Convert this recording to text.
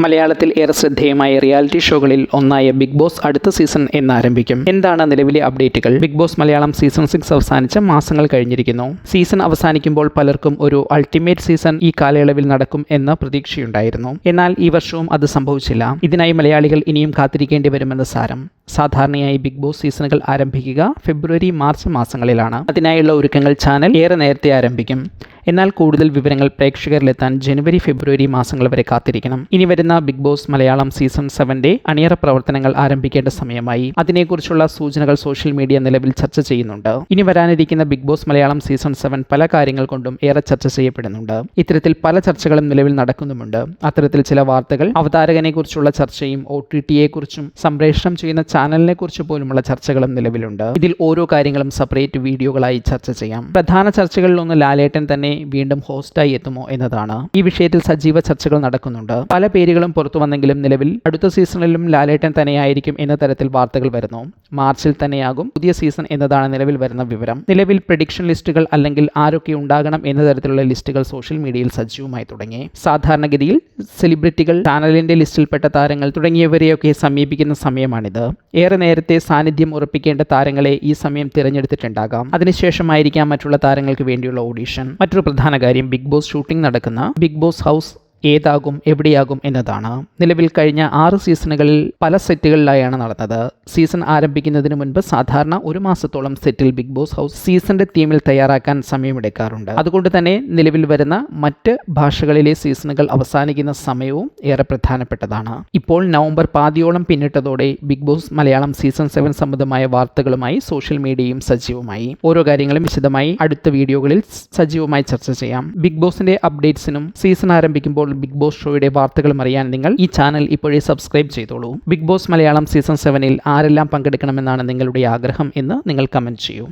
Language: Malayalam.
മലയാളത്തിൽ ഏറെ ശ്രദ്ധേയമായ റിയാലിറ്റി ഷോകളിൽ ഒന്നായ ബിഗ് ബോസ് അടുത്ത സീസൺ എന്നാരംഭിക്കും. എന്താണ് നിലവിലെ അപ്ഡേറ്റുകൾ? ബിഗ് ബോസ് മലയാളം സീസൺ 6 അവസാനിച്ച മാസങ്ങൾ കഴിഞ്ഞിരിക്കുന്നു. സീസൺ അവസാനിക്കുമ്പോൾ പലർക്കും ഒരു അൾട്ടിമേറ്റ് സീസൺ ഈ കാലയളവിൽ നടക്കും എന്ന പ്രതീക്ഷയുണ്ടായിരുന്നു. എന്നാൽ ഈ വർഷവും അത് സംഭവിച്ചില്ല. ഇതിനായി മലയാളികൾ ഇനിയും കാത്തിരിക്കേണ്ടി വരുമെന്ന് സാരം. സാധാരണയായി ബിഗ് ബോസ് സീസണുകൾ ആരംഭിക്കുക ഫെബ്രുവരി മാർച്ച് മാസങ്ങളിലാണ്. അതിനായുള്ള ഒരുക്കങ്ങൾ ചാനൽ ഏറെ നേരത്തെ ആരംഭിക്കും. എന്നാൽ കൂടുതൽ വിവരങ്ങൾ പ്രേക്ഷകരിലെത്താൻ ജനുവരി ഫെബ്രുവരി മാസങ്ങൾ വരെ കാത്തിരിക്കണം. ഇനി വരുന്ന ബിഗ് ബോസ് മലയാളം സീസൺ 7 അണിയറ പ്രവർത്തനങ്ങൾ ആരംഭിക്കേണ്ട സമയമായി. അതിനെക്കുറിച്ചുള്ള സൂചനകൾ സോഷ്യൽ മീഡിയ നിലവിൽ ചർച്ച ചെയ്യുന്നുണ്ട്. ഇനി വരാനിരിക്കുന്ന ബിഗ് ബോസ് മലയാളം സീസൺ 7 പല കാര്യങ്ങൾ കൊണ്ടും ഏറെ ചർച്ച ചെയ്യപ്പെടുന്നുണ്ട്. ഇത്തരത്തിൽ പല ചർച്ചകളും നിലവിൽ നടക്കുന്നുമുണ്ട്. അത്തരത്തിൽ ചില വാർത്തകൾ അവതാരകനെ കുറിച്ചുള്ള ചർച്ചയും OTTയെ കുറിച്ചും സംപ്രേഷണം ചെയ്യുന്ന ചാനലിനെ കുറിച്ച് പോലുമുള്ള ചർച്ചകളും നിലവിലുണ്ട്. ഇതിൽ ഓരോ കാര്യങ്ങളും സെപ്പറേറ്റ് വീഡിയോകളായി ചർച്ച ചെയ്യാം. പ്രധാന ചർച്ചകളിലൊന്ന് ലാലേട്ടൻ തന്നെ വീണ്ടും ഹോസ്റ്റായി എത്തുമോ എന്നതാണ്. ഈ വിഷയത്തിൽ സജീവ ചർച്ചകൾ നടക്കുന്നുണ്ട്. പല പേരുകളും പുറത്തു വന്നെങ്കിലും നിലവിൽ അടുത്ത സീസണിലും ലാലേട്ടൻ തന്നെയായിരിക്കും എന്ന തരത്തിൽ വാർത്തകൾ വരുന്നു. മാർച്ചിൽ തന്നെയാകും പുതിയ സീസൺ എന്നതാണ് നിലവിൽ വരുന്ന വിവരം. നിലവിൽ പ്രഡിക്ഷൻ ലിസ്റ്റുകൾ അല്ലെങ്കിൽ ആരൊക്കെ ഉണ്ടാകണം എന്ന തരത്തിലുള്ള ലിസ്റ്റുകൾ സോഷ്യൽ മീഡിയയിൽ സജീവമായി തുടങ്ങി. സാധാരണഗതിയിൽ സെലിബ്രിറ്റികൾ, ചാനലിന്റെ ലിസ്റ്റിൽപ്പെട്ട താരങ്ങൾ തുടങ്ങിയവരെയൊക്കെ സമീപിക്കുന്ന സമയമാണിത്. ഏറെ നേരത്തെ സാന്നിധ്യം ഉറപ്പിക്കേണ്ട താരങ്ങളെ ഈ സമയം തിരഞ്ഞെടുത്തിട്ടുണ്ടാകാം. അതിനുശേഷമായിരിക്കാം മറ്റുള്ള താരങ്ങൾക്ക് വേണ്ടിയുള്ള ഓഡിഷൻ. മറ്റൊരു പ്രധാന കാര്യം, ബിഗ് ബോസ് ഷൂട്ടിംഗ് നടക്കുന്ന ബിഗ് ബോസ് ഹൗസ് ഏതാകും എവിടെയാകും എന്നതാണ്. നിലവിൽ കഴിഞ്ഞ 6 സീസണുകളിൽ പല സെറ്റുകളിലായാണ് നടന്നത്. സീസൺ ആരംഭിക്കുന്നതിന് മുൻപ് സാധാരണ 1 മാസത്തോളം സെറ്റിൽ ബിഗ് ബോസ് ഹൗസ് സീസണിന്റെ തീമിൽ തയ്യാറാക്കാൻ സമയമെടുക്കാറുണ്ട്. അതുകൊണ്ട് തന്നെ നിലവിൽ വരുന്ന മറ്റ് ഭാഷകളിലെ സീസണുകൾ അവസാനിക്കുന്ന സമയവും ഏറെ പ്രധാനപ്പെട്ടതാണ്. ഇപ്പോൾ നവംബർ പാതിയോളം പിന്നിട്ടതോടെ ബിഗ് ബോസ് മലയാളം സീസൺ 7 സംബന്ധമായ വാർത്തകളുമായി സോഷ്യൽ മീഡിയയും സജീവമായി. ഓരോ കാര്യങ്ങളും വിശദമായി അടുത്ത വീഡിയോകളിൽ സജീവമായി ചർച്ച ചെയ്യാം. ബിഗ് ബോസിന്റെ അപ്ഡേറ്റ്സിനും സീസൺ ആരംഭിക്കുമ്പോൾ ബിഗ് ബോസ് ഷോയുടെ വാർത്തകളും അറിയാൻ നിങ്ങൾ ഈ ചാനൽ ഇപ്പോഴേ സബ്സ്ക്രൈബ് ചെയ്തോളൂ. ബിഗ് ബോസ് മലയാളം സീസൺ 7 ആരെല്ലാം പങ്കെടുക്കണമെന്നാണ് നിങ്ങളുടെ ആഗ്രഹം എന്ന് നിങ്ങൾ കമന്റ് ചെയ്യൂ.